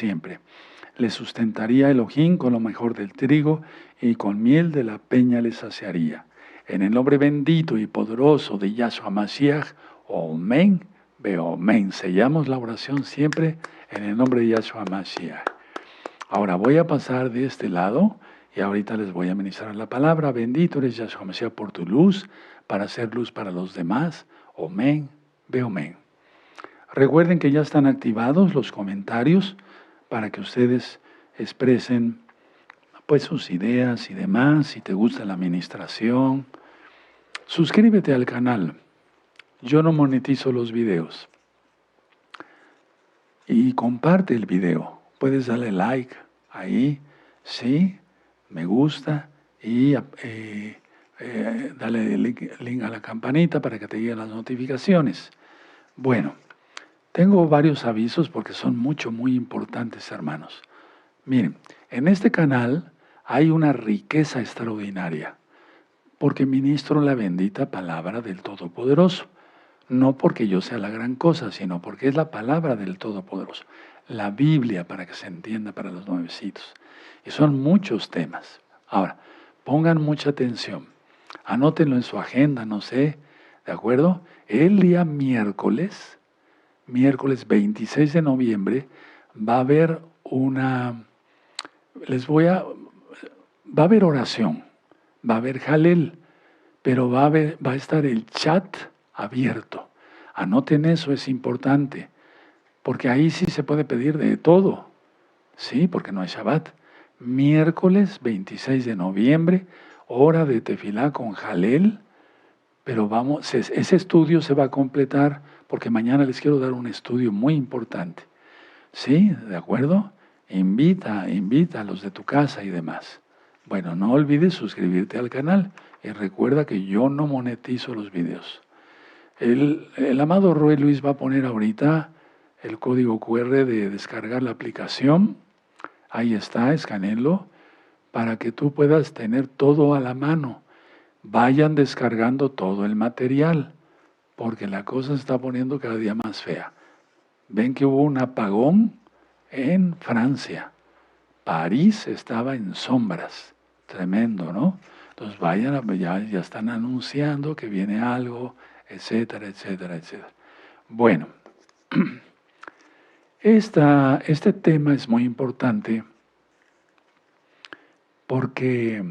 siempre. Le sustentaría el ojín con lo mejor del trigo y con miel de la peña le saciaría. En el nombre bendito y poderoso de Yahshua Mashiach, Omen, Beomen. Sellamos la oración siempre en el nombre de Yahshua Mashiach. Ahora voy a pasar de este lado y ahorita les voy a ministrar la palabra. Bendito eres Yahshua Mashiach por tu luz, para hacer luz para los demás. Omen, Beomen. Recuerden que ya están activados los comentarios para que ustedes expresen pues sus ideas y demás. Si te gusta la administración, suscríbete al canal. Yo no monetizo los videos. Y comparte el video. Puedes darle like ahí, sí, me gusta y dale link a la campanita para que te lleguen las notificaciones. Bueno, tengo varios avisos porque son muy importantes, hermanos. Miren, en este canal hay una riqueza extraordinaria porque ministro la bendita palabra del Todopoderoso. No porque yo sea la gran cosa, sino porque es la palabra del Todopoderoso. La Biblia, para que se entienda para los nuevecitos. Y son muchos temas. Ahora, pongan mucha atención. Anótenlo en su agenda, no sé, ¿de acuerdo? El día miércoles 26 de noviembre, va a haber va a haber oración, va a haber jalel, pero va a estar el chat abierto. Anoten eso, es importante, porque ahí sí se puede pedir de todo, ¿sí? Porque no hay Shabbat. Miércoles 26 de noviembre, hora de tefilá con jalel, pero ese estudio se va a completar porque mañana les quiero dar un estudio muy importante. ¿Sí? ¿De acuerdo? Invita a los de tu casa y demás. Bueno, no olvides suscribirte al canal y recuerda que yo no monetizo los videos. El amado Roy Luis va a poner ahorita el código QR de descargar la aplicación. Ahí está, escanenlo, para que tú puedas tener todo a la mano. Vayan descargando todo el material, porque la cosa se está poniendo cada día más fea. Ven que hubo un apagón en Francia. París estaba en sombras. Tremendo, ¿no? Entonces vayan, ya están anunciando que viene algo, etcétera, etcétera, etcétera. Bueno, este tema es muy importante porque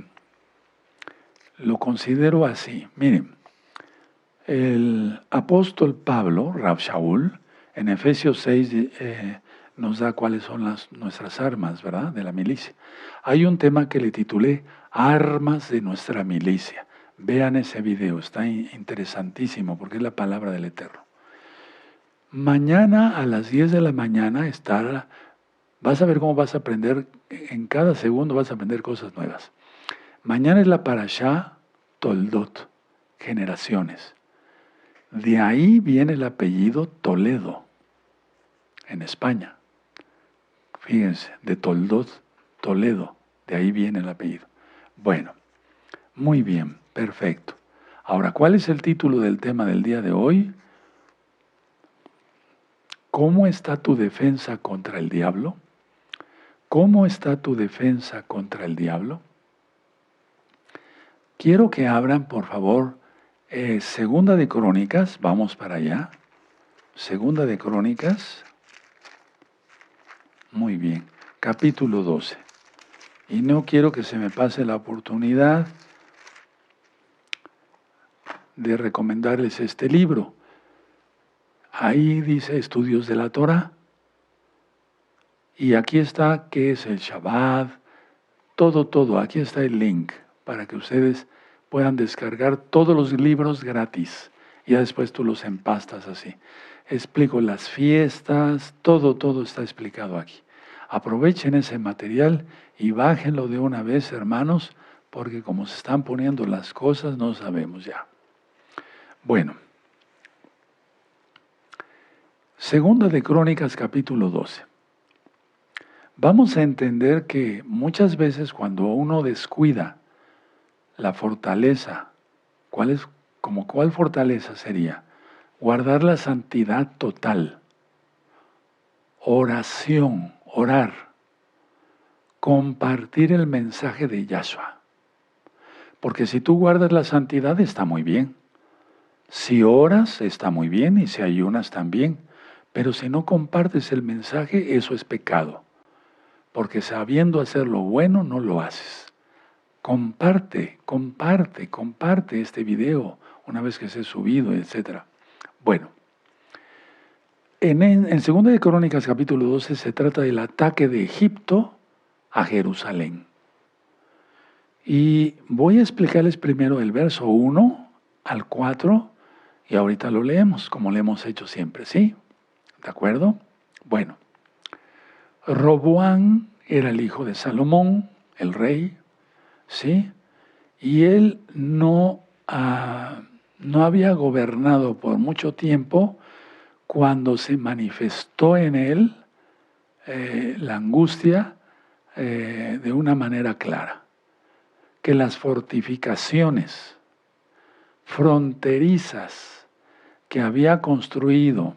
lo considero así. Miren, el apóstol Pablo, Rab Shaul, en Efesios 6 nos da cuáles son nuestras armas, ¿verdad? De la milicia. Hay un tema que le titulé Armas de nuestra milicia. Vean ese video, está interesantísimo porque es la palabra del Eterno. Mañana a las 10 de la mañana vas a ver cómo vas a aprender, en cada segundo vas a aprender cosas nuevas. Mañana es la Parashá Toldot, generaciones. De ahí viene el apellido Toledo, en España. Fíjense, de Toldot, Toledo, de ahí viene el apellido. Bueno, muy bien, perfecto. Ahora, ¿cuál es el título del tema del día de hoy? ¿Cómo está tu defensa contra el diablo? ¿Cómo está tu defensa contra el diablo? Quiero que abran, por favor, Segunda de Crónicas, vamos para allá. Segunda de Crónicas, muy bien, capítulo 12. Y no quiero que se me pase la oportunidad de recomendarles este libro. Ahí dice Estudios de la Torah. Y aquí está qué es el Shabbat, todo. Aquí está el link para que ustedes puedan descargar todos los libros gratis. Y ya después tú los empastas así. Explico las fiestas, todo está explicado aquí. Aprovechen ese material y bájenlo de una vez, hermanos, porque como se están poniendo las cosas, no sabemos ya. Bueno, Segunda de Crónicas, capítulo 12. Vamos a entender que muchas veces cuando uno descuida la fortaleza, ¿cuál fortaleza sería? Guardar la santidad total. Oración orar, compartir el mensaje de Yahshua. Porque si tú guardas la santidad está muy bien. Si oras está muy bien y si ayunas también. Pero si no compartes el mensaje, eso es pecado. Porque sabiendo hacer lo bueno, no lo haces. Comparte este video una vez que esté subido, etc. Bueno, en 2 de Crónicas capítulo 12 se trata del ataque de Egipto a Jerusalén. Y voy a explicarles primero el verso 1 al 4 y ahorita lo leemos, como lo hemos hecho siempre, ¿sí? ¿De acuerdo? Bueno, Roboam era el hijo de Salomón, el rey, ¿sí? Y él no había gobernado por mucho tiempo cuando se manifestó en él la angustia de una manera clara. Que las fortificaciones fronterizas que había construido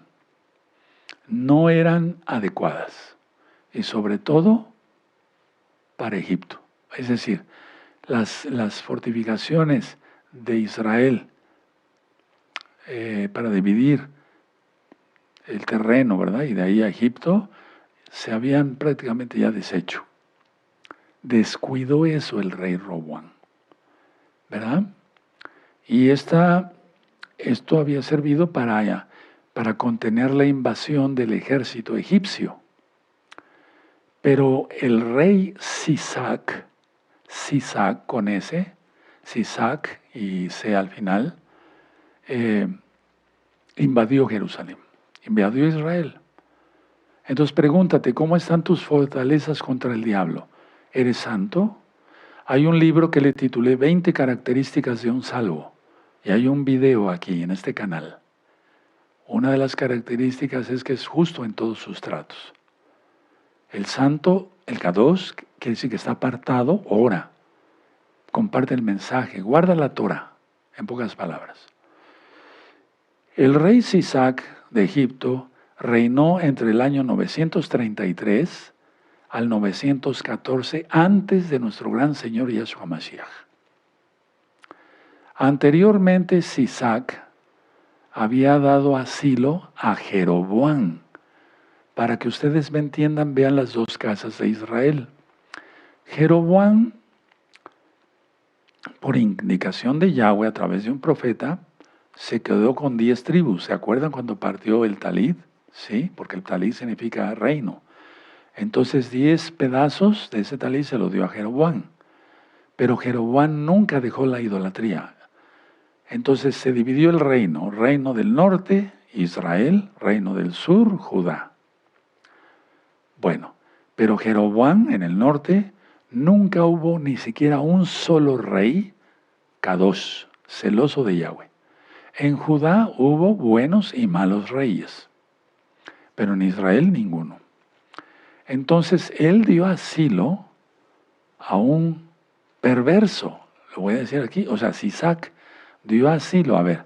no eran adecuadas y sobre todo para Egipto. Es decir, las fortificaciones de Israel para dividir el terreno, ¿verdad? Y de ahí a Egipto se habían prácticamente ya deshecho. Descuidó eso el rey Roboam, ¿verdad? Y esto había servido para contener la invasión del ejército egipcio. Pero el rey Sisac con S, Sisac y C al final, invadió Jerusalén, invadió Israel. Entonces pregúntate, ¿cómo están tus fortalezas contra el diablo? ¿Eres santo? Hay un libro que le titulé 20 características de un salvo. Y hay un video aquí en este canal. Una de las características es que es justo en todos sus tratos. El santo, el Kadosh, quiere decir que está apartado, ora, comparte el mensaje, guarda la Torah, en pocas palabras. El rey Sisac de Egipto reinó entre el año 933 al 914 antes de nuestro gran Señor Yahshua Mashiach. Anteriormente Sisac había dado asilo a Jeroboam. Para que ustedes me entiendan, vean las dos casas de Israel. Jeroboam, por indicación de Yahweh a través de un profeta, se quedó con 10 tribus. ¿Se acuerdan cuando partió el talid? Sí, porque el talid significa reino. Entonces 10 pedazos de ese talid se lo dio a Jeroboam. Pero Jeroboam nunca dejó la idolatría. Entonces se dividió el reino del norte, Israel, reino del sur, Judá. Bueno, pero Jeroboam en el norte nunca hubo ni siquiera un solo rey, Kadosh, celoso de Yahweh. En Judá hubo buenos y malos reyes, pero en Israel ninguno. Entonces él dio asilo a un perverso, lo voy a decir aquí, o sea, Sisac dio asilo. A ver,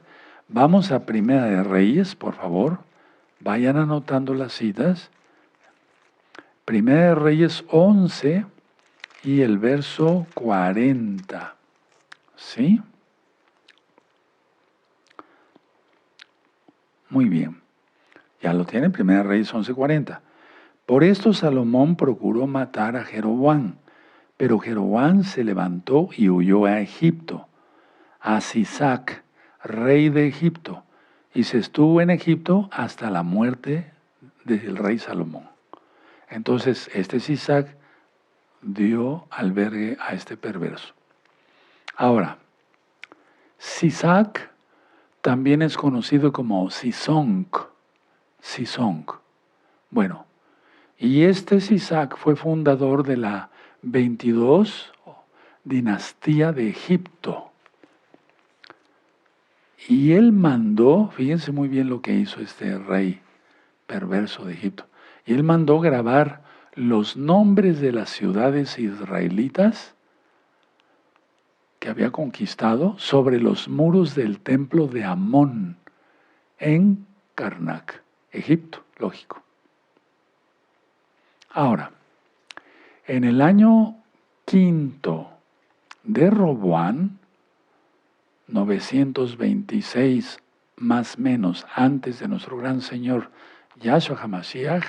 vamos a Primera de Reyes, por favor, vayan anotando las citas. Primera de Reyes 11 y el verso 40, ¿sí? Muy bien, ya lo tienen, Primera de Reyes 11:40. Por esto Salomón procuró matar a Jeroboam, pero Jeroboam se levantó y huyó a Egipto, a Sisac, rey de Egipto, y se estuvo en Egipto hasta la muerte del rey Salomón. Entonces, este Sisac dio albergue a este perverso. Ahora, Sisac también es conocido como Sisonc. Bueno, y este Sisac fue fundador de la 22 dinastía de Egipto. Y él mandó, fíjense muy bien lo que hizo este rey perverso de Egipto, y él mandó grabar los nombres de las ciudades israelitas que había conquistado sobre los muros del templo de Amón en Karnak, Egipto, lógico. Ahora, en el año quinto de Roboam, 926 más o menos antes de nuestro gran Señor Yahshua HaMashiach,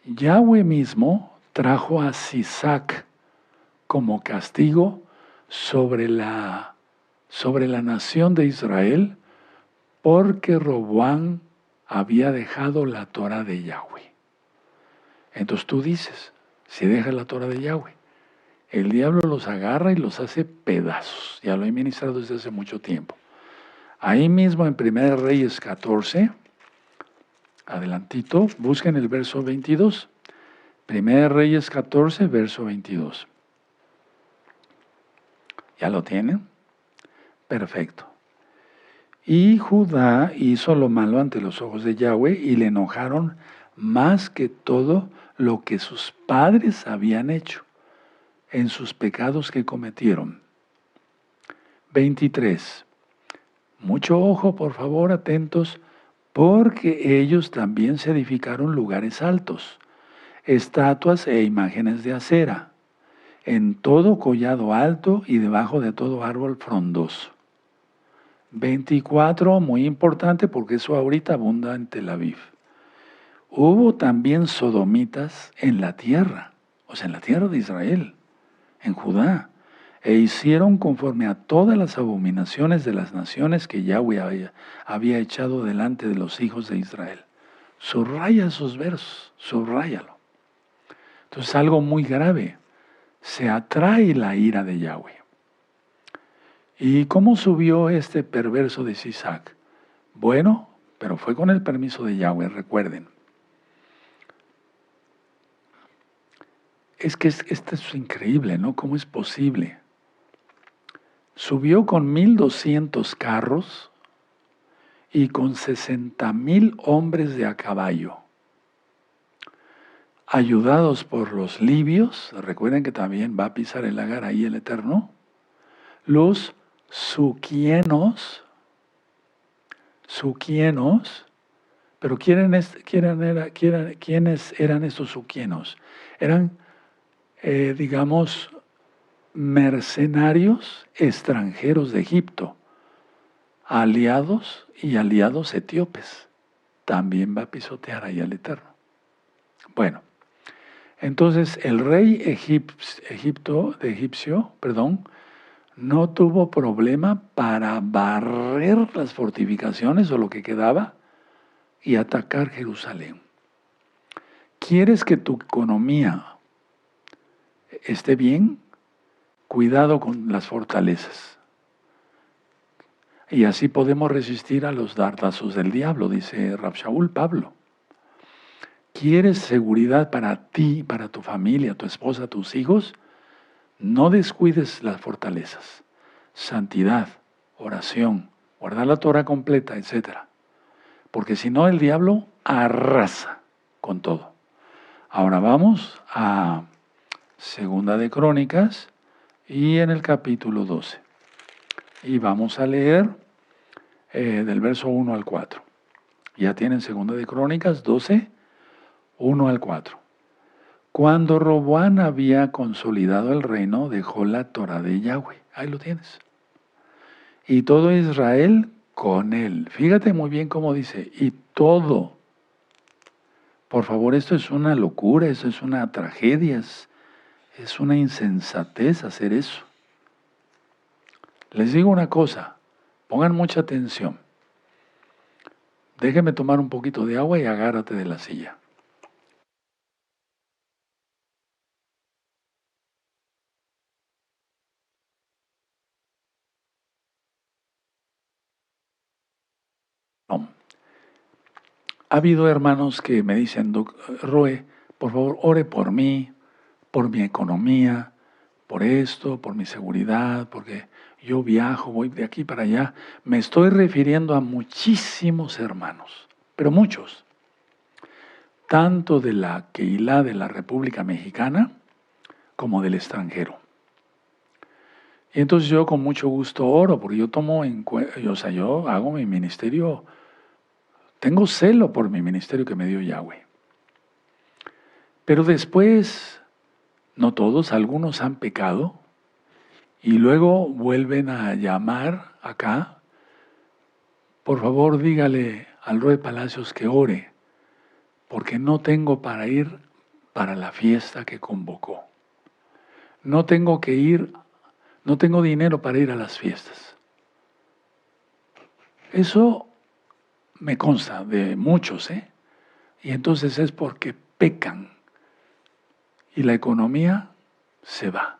Yahweh mismo trajo a Sisac como castigo sobre la nación de Israel porque Roboam había dejado la Torah de Yahweh. Entonces tú dices, si deja la Torah de Yahweh, el diablo los agarra y los hace pedazos. Ya lo he ministrado desde hace mucho tiempo. Ahí mismo en 1 Reyes 14, adelantito, busquen el verso 22. 1 Reyes 14, verso 22. ¿Ya lo tienen? Perfecto. Y Judá hizo lo malo ante los ojos de Yahweh y le enojaron más que todo lo que sus padres habían hecho en sus pecados que cometieron. 23. Mucho ojo, por favor, atentos, porque ellos también se edificaron lugares altos, estatuas e imágenes de acera, en todo collado alto y debajo de todo árbol frondoso. 24, muy importante porque eso ahorita abunda en Tel Aviv. Hubo también sodomitas en la tierra, o sea, en la tierra de Israel, en Judá, e hicieron conforme a todas las abominaciones de las naciones que Yahweh había echado delante de los hijos de Israel. Subraya esos versos, subráyalo. Entonces, algo muy grave, se atrae la ira de Yahweh. ¿Y cómo subió este perverso de Sisac? Bueno, pero fue con el permiso de Yahweh, recuerden. Es que esto es increíble, ¿no? ¿Cómo es posible? Subió con 1,200 carros y con 60,000 hombres de a caballo, ayudados por los libios. Recuerden que también va a pisar el lagar ahí el Eterno. Los suquienos, pero ¿quiénes eran estos suquienos? Eran, digamos, mercenarios extranjeros de Egipto, aliados etíopes. También va a pisotear ahí al Eterno. Bueno, entonces el rey egipcio, no tuvo problema para barrer las fortificaciones o lo que quedaba y atacar Jerusalén. ¿Quieres que tu economía esté bien? Cuidado con las fortalezas. Y así podemos resistir a los dardazos del diablo, dice Rab Shaul Pablo. ¿Quieres seguridad para ti, para tu familia, tu esposa, tus hijos? No descuides las fortalezas. Santidad, oración, guardar la Torah completa, etc. Porque si no, el diablo arrasa con todo. Ahora vamos a Segunda de Crónicas y en el capítulo 12. Y vamos a leer del verso 1 al 4. Ya tienen Segunda de Crónicas 12, 1 al 4. Cuando Roboam había consolidado el reino, dejó la Torah de Yahweh. Ahí lo tienes. Y todo Israel con él. Fíjate muy bien cómo dice, y todo. Por favor, esto es una locura, esto es una tragedia, es una insensatez hacer eso. Les digo una cosa, pongan mucha atención. Déjenme tomar un poquito de agua y agárrate de la silla. No. Ha habido hermanos que me dicen, Roe, por favor, ore por mí, por mi economía, por esto, por mi seguridad, porque yo viajo, voy de aquí para allá. Me estoy refiriendo a muchísimos hermanos, pero muchos, tanto de la Keilah de la República Mexicana como del extranjero. Y entonces yo con mucho gusto oro, porque yo tomo en cuenta, yo hago mi ministerio, tengo celo por mi ministerio que me dio Yahweh. Pero después, no todos, algunos han pecado y luego vuelven a llamar acá. Por favor, dígale al Roy Palacios que ore, porque no tengo para ir para la fiesta que convocó. No tengo que ir, no tengo dinero para ir a las fiestas. Eso me consta de muchos, ¿eh? Y entonces es porque pecan y la economía se va.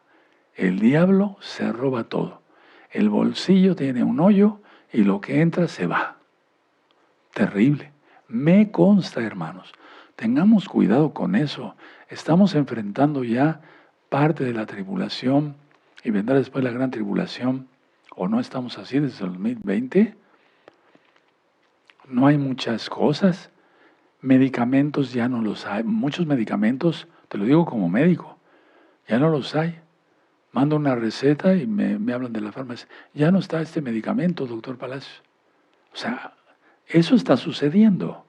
El diablo se roba todo. El bolsillo tiene un hoyo y lo que entra se va. Terrible. Me consta, hermanos. Tengamos cuidado con eso. Estamos enfrentando ya parte de la tribulación y vendrá después la gran tribulación. ¿O no estamos así desde el 2020? No hay muchas cosas. Medicamentos ya no los hay. Muchos medicamentos, te lo digo como médico, ya no los hay. Mando una receta y me hablan de la farmacia. Ya no está este medicamento, doctor Palacios. O sea, eso está sucediendo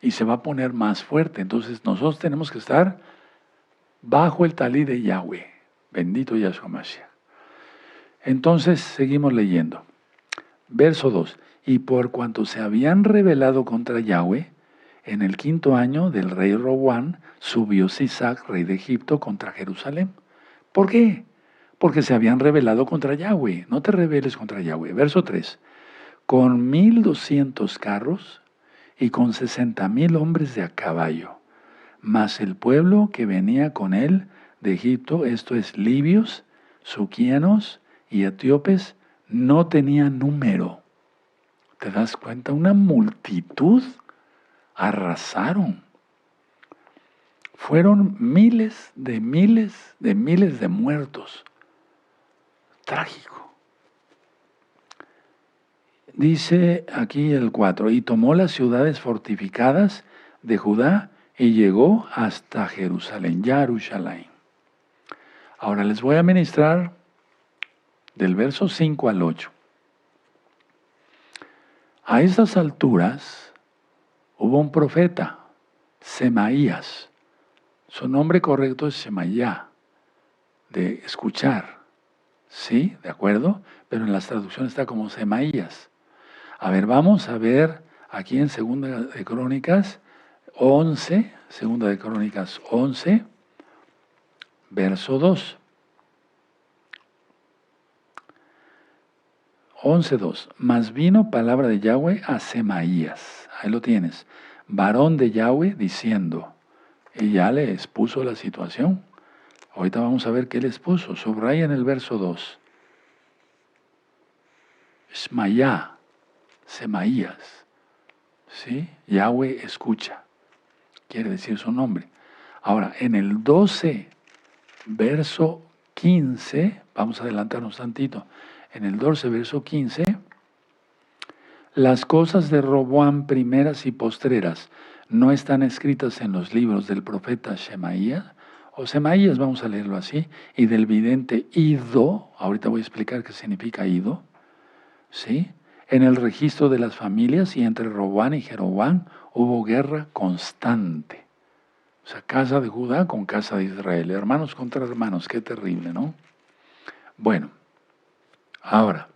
y se va a poner más fuerte. Entonces nosotros tenemos que estar bajo el talí de Yahweh. Bendito Yahshua Mashiach. Entonces seguimos leyendo. Verso 2. Y por cuanto se habían rebelado contra Yahweh, en el 5.º año del rey Roboam subió Sisac, rey de Egipto, contra Jerusalén. ¿Por qué? Porque se habían rebelado contra Yahweh. No te rebeles contra Yahweh. Verso 3. Con 1,200 carros y con 60,000 hombres de a caballo, mas el pueblo que venía con él de Egipto, esto es libios, suquianos y etíopes, no tenía número. ¿Te das cuenta? Una multitud arrasaron. Fueron miles de muertos. Trágico. Dice aquí el 4, y tomó las ciudades fortificadas de Judá y llegó hasta Jerusalén, Yarushalayim. Ahora les voy a ministrar del verso 5 al 8. A estas alturas hubo un profeta, Semaías. Su nombre correcto es Shemaya, de escuchar. ¿Sí? ¿De acuerdo? Pero en las traducciones está como Semaías. A ver, vamos a ver aquí en Segunda de Crónicas 11, Segunda de Crónicas 11, verso 2. 11:2. Mas vino palabra de Yahweh a Semaías. Ahí lo tienes. Varón de Yahweh diciendo. Y ya le expuso la situación. Ahorita vamos a ver qué le expuso. Subraya en el verso 2. Shmayá, Semaías. ¿Sí? Yahweh escucha. Quiere decir su nombre. Ahora, en el 12, verso 15, vamos a adelantarnos tantito. En el 12, verso 15, las cosas de Roboam primeras y postreras no están escritas en los libros del profeta Shemaías, o Semaías, vamos a leerlo así, y del vidente Ido, ahorita voy a explicar qué significa Ido, ¿sí? En el registro de las familias y entre Roboam y Jeroboam hubo guerra constante. O sea, casa de Judá con casa de Israel, hermanos contra hermanos, qué terrible, ¿no? Bueno, ahora,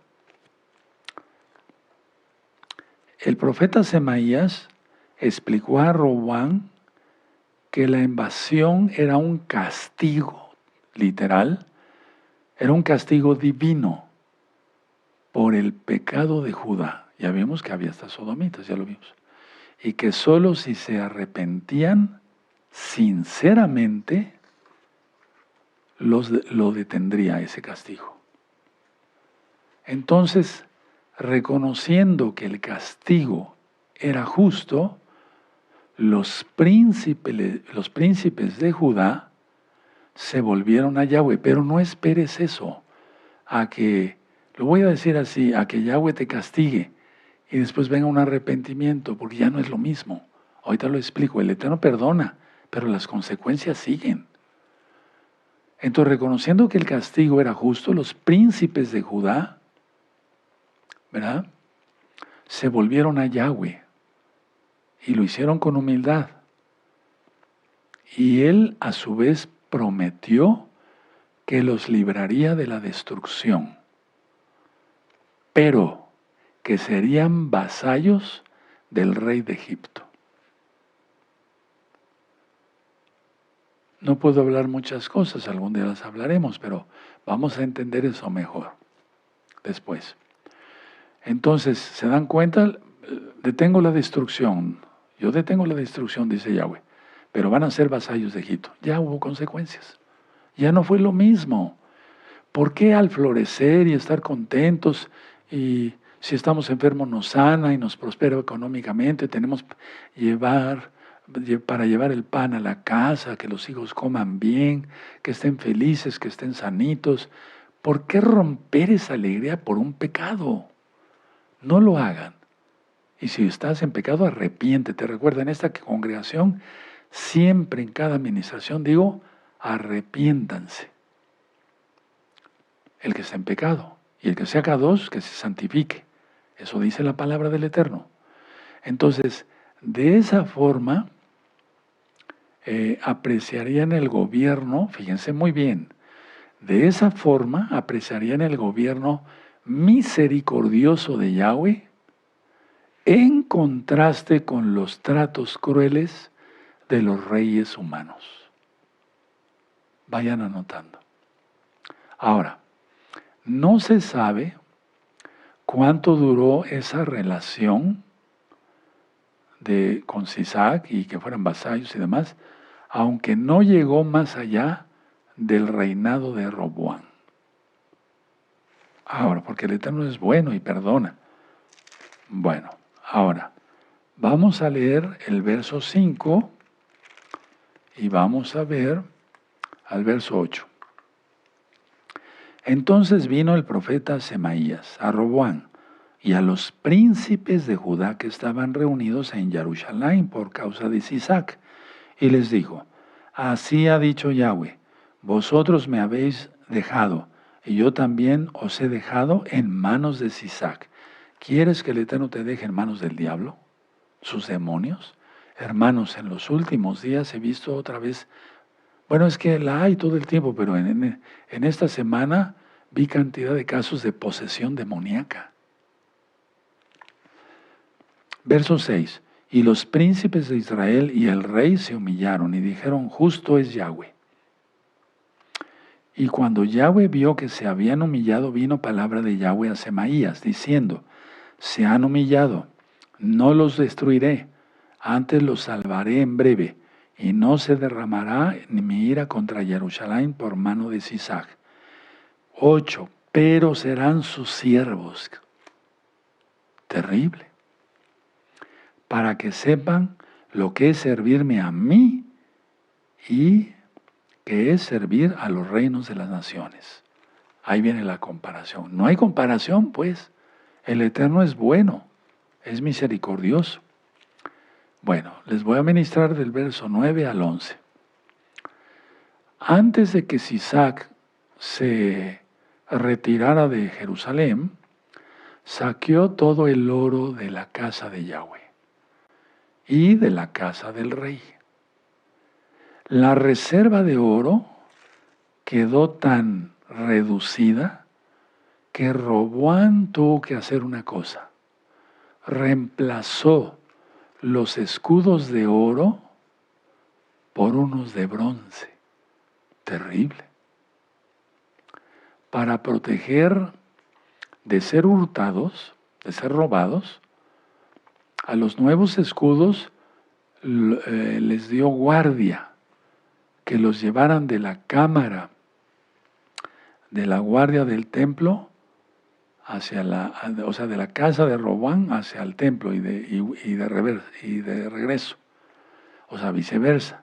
el profeta Semaías explicó a Roboam que la invasión era un castigo, literal, era un castigo divino por el pecado de Judá. Ya vimos que había hasta sodomitas, ya lo vimos. Y que solo si se arrepentían sinceramente, lo detendría ese castigo. Entonces, reconociendo que el castigo era justo, los príncipes de Judá se volvieron a Yahweh. Pero no esperes eso, a que, lo voy a decir así, a que Yahweh te castigue y después venga un arrepentimiento, porque ya no es lo mismo. Ahorita lo explico, el Eterno perdona, pero las consecuencias siguen. Entonces, reconociendo que el castigo era justo, los príncipes de Judá, ¿verdad?, se volvieron a Yahweh y lo hicieron con humildad. Y Él a su vez prometió que los libraría de la destrucción, pero que serían vasallos del rey de Egipto. No puedo hablar muchas cosas, algún día las hablaremos, pero vamos a entender eso mejor después. Entonces, ¿se dan cuenta? Detengo la destrucción. Yo detengo la destrucción, dice Yahweh, pero van a ser vasallos de Egipto. Ya hubo consecuencias. Ya no fue lo mismo. ¿Por qué al florecer y estar contentos y si estamos enfermos nos sana y nos prospera económicamente, tenemos para llevar el pan a la casa, que los hijos coman bien, que estén felices, que estén sanitos? ¿Por qué romper esa alegría por un pecado? No lo hagan. Y si estás en pecado, arrepiéntete. Recuerda, en esta congregación, siempre en cada administración digo, arrepiéntanse. El que está en pecado y el que sea K2, que se santifique. Eso dice la palabra del Eterno. Entonces, de esa forma, apreciarían el gobierno, fíjense muy bien, de esa forma apreciarían el gobierno misericordioso de Yahweh en contraste con los tratos crueles de los reyes humanos. Vayan anotando. Ahora, no se sabe cuánto duró esa relación con Sisac y que fueran vasallos y demás, aunque no llegó más allá del reinado de Roboam. Ahora, porque el Eterno es bueno y perdona. Bueno, ahora, vamos a leer el verso 5 y vamos a ver al verso 8. Entonces vino el profeta Semaías a Roboam y a los príncipes de Judá que estaban reunidos en Jerusalén por causa de Sisac, y les dijo: así ha dicho Yahweh, vosotros me habéis dejado, y yo también os he dejado en manos de Sisac. ¿Quieres que el Eterno te deje en manos del diablo, sus demonios? Hermanos, en los últimos días he visto otra vez, bueno, es que la hay todo el tiempo, pero en esta semana vi cantidad de casos de posesión demoníaca. Verso 6. Y los príncipes de Israel y el rey se humillaron y dijeron: justo es Yahweh. Y cuando Yahweh vio que se habían humillado, vino palabra de Yahweh a Semaías, diciendo: se han humillado, no los destruiré, antes los salvaré en breve, y no se derramará ni mi ira contra Jerusalén por mano de Sisac. 8. Pero serán sus siervos. Terrible. Para que sepan lo que es servirme a mí y que es servir a los reinos de las naciones. Ahí viene la comparación. No hay comparación, pues. El Eterno es bueno, es misericordioso. Bueno, les voy a ministrar del verso 9 al 11. Antes de que Sisac se retirara de Jerusalén, saqueó todo el oro de la casa de Yahweh y de la casa del rey. La reserva de oro quedó tan reducida que Roboam tuvo que hacer una cosa. Reemplazó los escudos de oro por unos de bronce. Terrible. Para proteger de ser hurtados, de ser robados, a los nuevos escudos les dio guardia, que los llevaran de la cámara, de la guardia del templo, hacia de la casa de Roboam hacia el templo y de regreso, o sea, viceversa.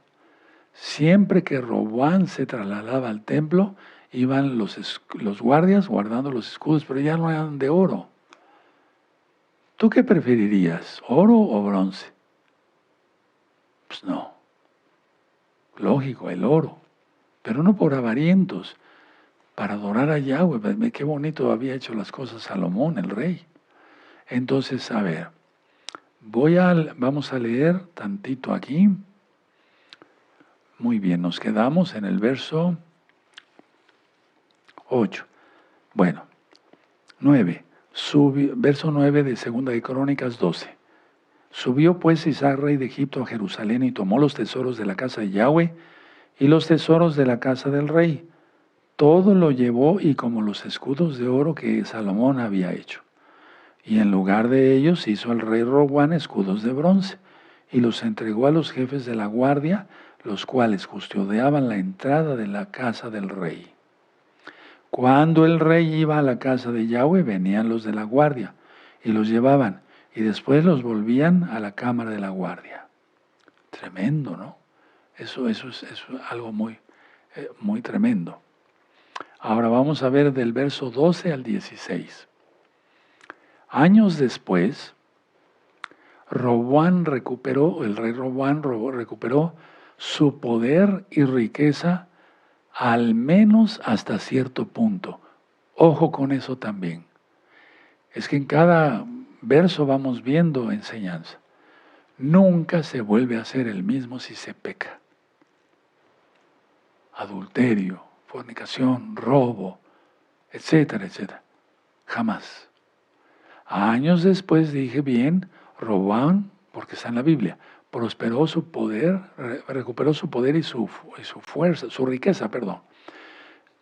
Siempre que Roboam se trasladaba al templo, iban los guardias guardando los escudos, pero ya no eran de oro. ¿Tú qué preferirías, oro o bronce? Pues no. Lógico, el oro. Pero no por avarientos, para adorar a Yahweh. Qué bonito había hecho las cosas Salomón, el rey. Entonces, a ver, vamos a leer tantito aquí. Muy bien, nos quedamos en el verso 8. Bueno, 9. Verso 9 de Segunda de Crónicas 12. Subió pues Isaac, rey de Egipto, a Jerusalén y tomó los tesoros de la casa de Yahweh y los tesoros de la casa del rey. Todo lo llevó y como los escudos de oro que Salomón había hecho. Y en lugar de ellos hizo el rey Roboam escudos de bronce y los entregó a los jefes de la guardia, los cuales custodiaban la entrada de la casa del rey. Cuando el rey iba a la casa de Yahweh, venían los de la guardia y los llevaban y después los volvían a la cámara de la guardia. Tremendo, ¿no? Eso es algo muy, muy tremendo. Ahora vamos a ver del verso 12 al 16. Años después, el rey Roboam recuperó su poder y riqueza al menos hasta cierto punto. Ojo con eso también. Es que en cada verso vamos viendo enseñanza. Nunca se vuelve a ser el mismo si se peca. Adulterio, fornicación, robo, etcétera, etcétera. Jamás. Años después dije bien, Roboam, porque está en la Biblia, prosperó su poder, recuperó su poder y su fuerza, su riqueza, perdón,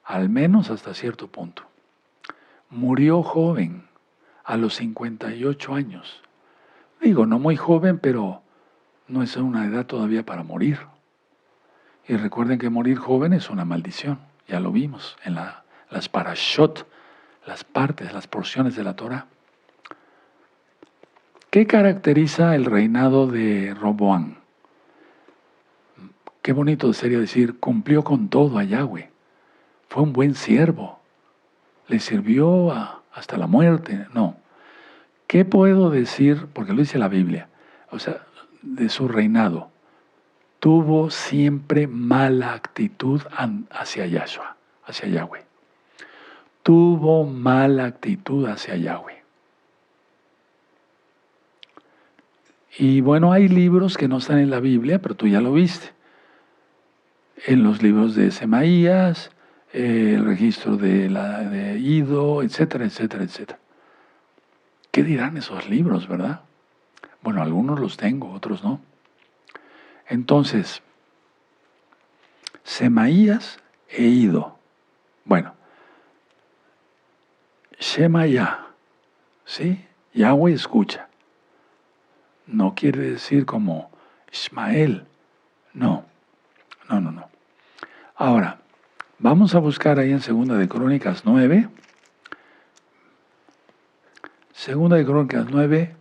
al menos hasta cierto punto. Murió joven, a los 58 años. Digo, no muy joven, pero no es una edad todavía para morir. Y recuerden que morir joven es una maldición, ya lo vimos en las parashot, las partes, las porciones de la Torah. ¿Qué caracteriza el reinado de Roboam? Qué bonito sería decir, cumplió con todo a Yahweh. Fue un buen siervo. Le sirvió hasta la muerte. No. ¿Qué puedo decir? Porque lo dice la Biblia. O sea, de su reinado. Tuvo siempre mala actitud hacia Yahshua, hacia Yahweh. Tuvo mala actitud hacia Yahweh. Y bueno, hay libros que no están en la Biblia, pero tú ya lo viste. En los libros de Semaías, el registro de Ido, etcétera, etcétera, etcétera. ¿Qué dirán esos libros, verdad? Bueno, algunos los tengo, otros no. Entonces, Semaías e Ido. Bueno, Shema Yah, ¿sí? Yahweh escucha. No quiere decir como Ismael. No. Ahora, vamos a buscar ahí en Segunda de Crónicas 9. Segunda de Crónicas 9,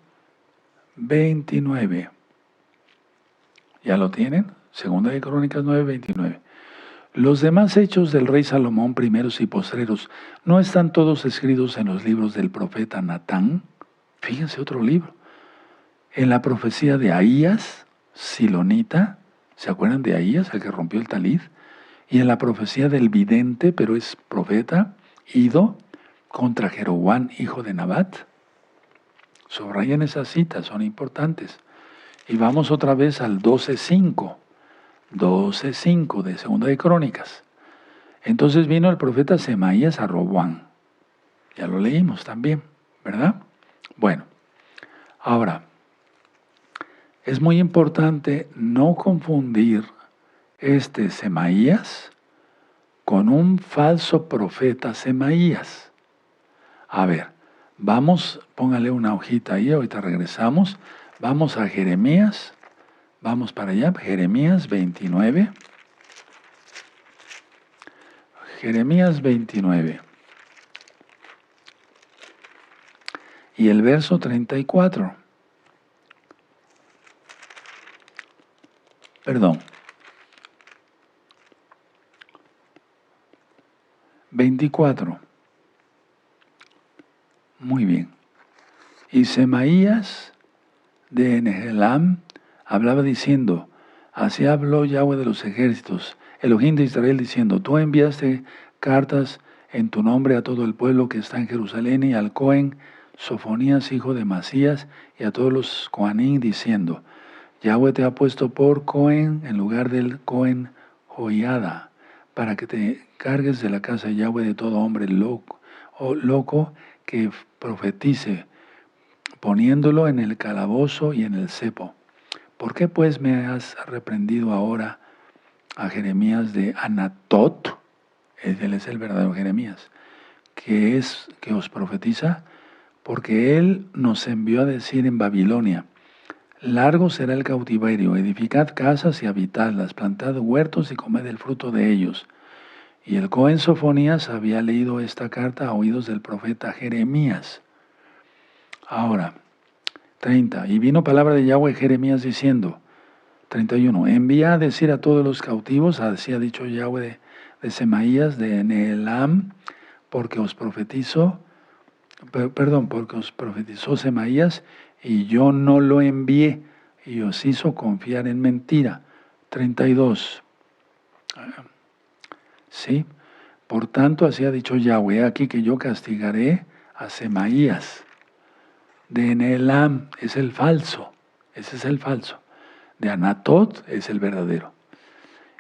29. ¿Ya lo tienen? Segunda de Crónicas 9, 29. Los demás hechos del rey Salomón, primeros y postreros, ¿no están todos escritos en los libros del profeta Natán? Fíjense otro libro. En la profecía de Ahías, Silonita, ¿se acuerdan de Ahías, el que rompió el talid? Y en la profecía del vidente, pero es profeta, Ido, contra Jeroboam, hijo de Nabat. Subrayen esas citas, son importantes. Y vamos otra vez al 12.5. 12.5 de Segunda de Crónicas. Entonces vino el profeta Semaías a Roboam. Ya lo leímos también, ¿verdad? Bueno, ahora, es muy importante no confundir este Semaías con un falso profeta Semaías. A ver, vamos, póngale una hojita ahí, ahorita regresamos. Vamos a Jeremías, vamos para allá, Jeremías 29. Jeremías 29. Y el verso 34. Perdón. 24. Muy bien. Y Semaías de Nehelam hablaba diciendo, así habló Yahweh de los ejércitos, Elohim de Israel, diciendo, tú enviaste cartas en tu nombre a todo el pueblo que está en Jerusalén y al Cohen Sofonías, hijo de Masías, y a todos los Coanín, diciendo, Yahweh te ha puesto por Cohen en lugar del Cohen joyada, para que te cargues de la casa de Yahweh de todo hombre loco, o loco que profetice, poniéndolo en el calabozo y en el cepo. ¿Por qué pues me has reprendido ahora a Jeremías de Anatot? Él es el verdadero Jeremías, que os profetiza, porque él nos envió a decir en Babilonia: largo será el cautiverio, edificad casas y habitadlas, plantad huertos y comed el fruto de ellos. Y el Cohen Sofonías había leído esta carta a oídos del profeta Jeremías. Ahora, 30. Y vino palabra de Yahweh a Jeremías diciendo, 31. Envía a decir a todos los cautivos, así ha dicho Yahweh de Semaías, de Neelam, porque os profetizó Semaías, y yo no lo envié, y os hizo confiar en mentira. 32. ¿Sí? Por tanto, así ha dicho Yahweh, aquí que yo castigaré a Semaías. De Neelam es el falso, ese es el falso. De Anatot es el verdadero.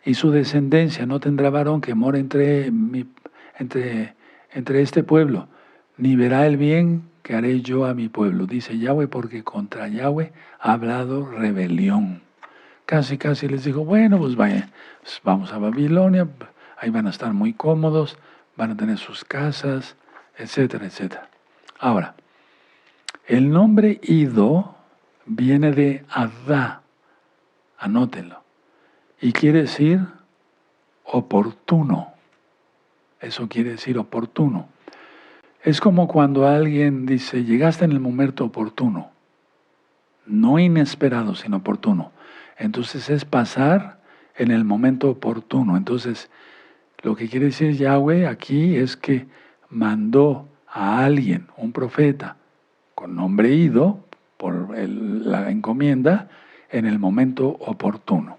Y su descendencia no tendrá varón que more entre este pueblo, ni verá el bien que haré yo a mi pueblo, dice Yahweh, porque contra Yahweh ha hablado rebelión. Casi les dijo, bueno, pues vaya, pues vamos a Babilonia, ahí van a estar muy cómodos, van a tener sus casas, etcétera, etcétera. Ahora, el nombre Ido viene de Adá, anótenlo, y quiere decir oportuno. Eso quiere decir oportuno. Es como cuando alguien dice, llegaste en el momento oportuno, no inesperado, sino oportuno. Entonces es pasar en el momento oportuno. Entonces, lo que quiere decir Yahweh aquí es que mandó a alguien, un profeta, con nombre Ido, por la encomienda, en el momento oportuno.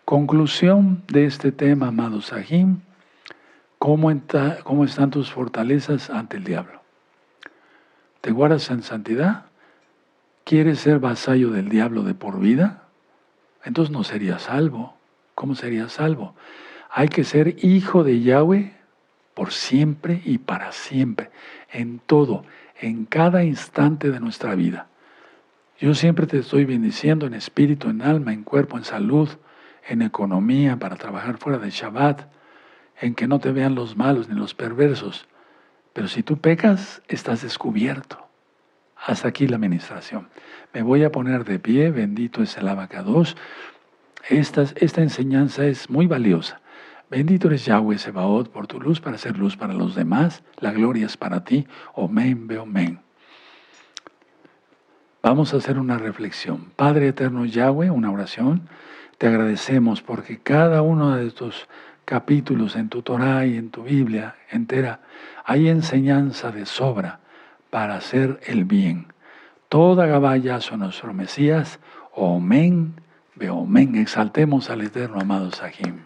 Conclusión de este tema, amados Sahim, ¿cómo están tus fortalezas ante el diablo? ¿Te guardas en santidad? ¿Quieres ser vasallo del diablo de por vida? Entonces no serías salvo. ¿Cómo serías salvo? Hay que ser hijo de Yahweh por siempre y para siempre, en todo, en cada instante de nuestra vida. Yo siempre te estoy bendiciendo en espíritu, en alma, en cuerpo, en salud, en economía, para trabajar fuera de Shabbat, en que no te vean los malos ni los perversos. Pero si tú pecas, estás descubierto. Hasta aquí la administración. Me voy a poner de pie, bendito es el Abacados. Esta enseñanza es muy valiosa. Bendito eres Yahweh Sebaot por tu luz para hacer luz para los demás. La gloria es para ti. Omen, beomen. Vamos a hacer una reflexión. Padre eterno Yahweh, una oración. Te agradecemos porque cada uno de tus capítulos en tu Torah y en tu Biblia entera hay enseñanza de sobra para hacer el bien. Toda Gabaya son nuestro Mesías. Omen, beomen. Exaltemos al eterno amado Sahim.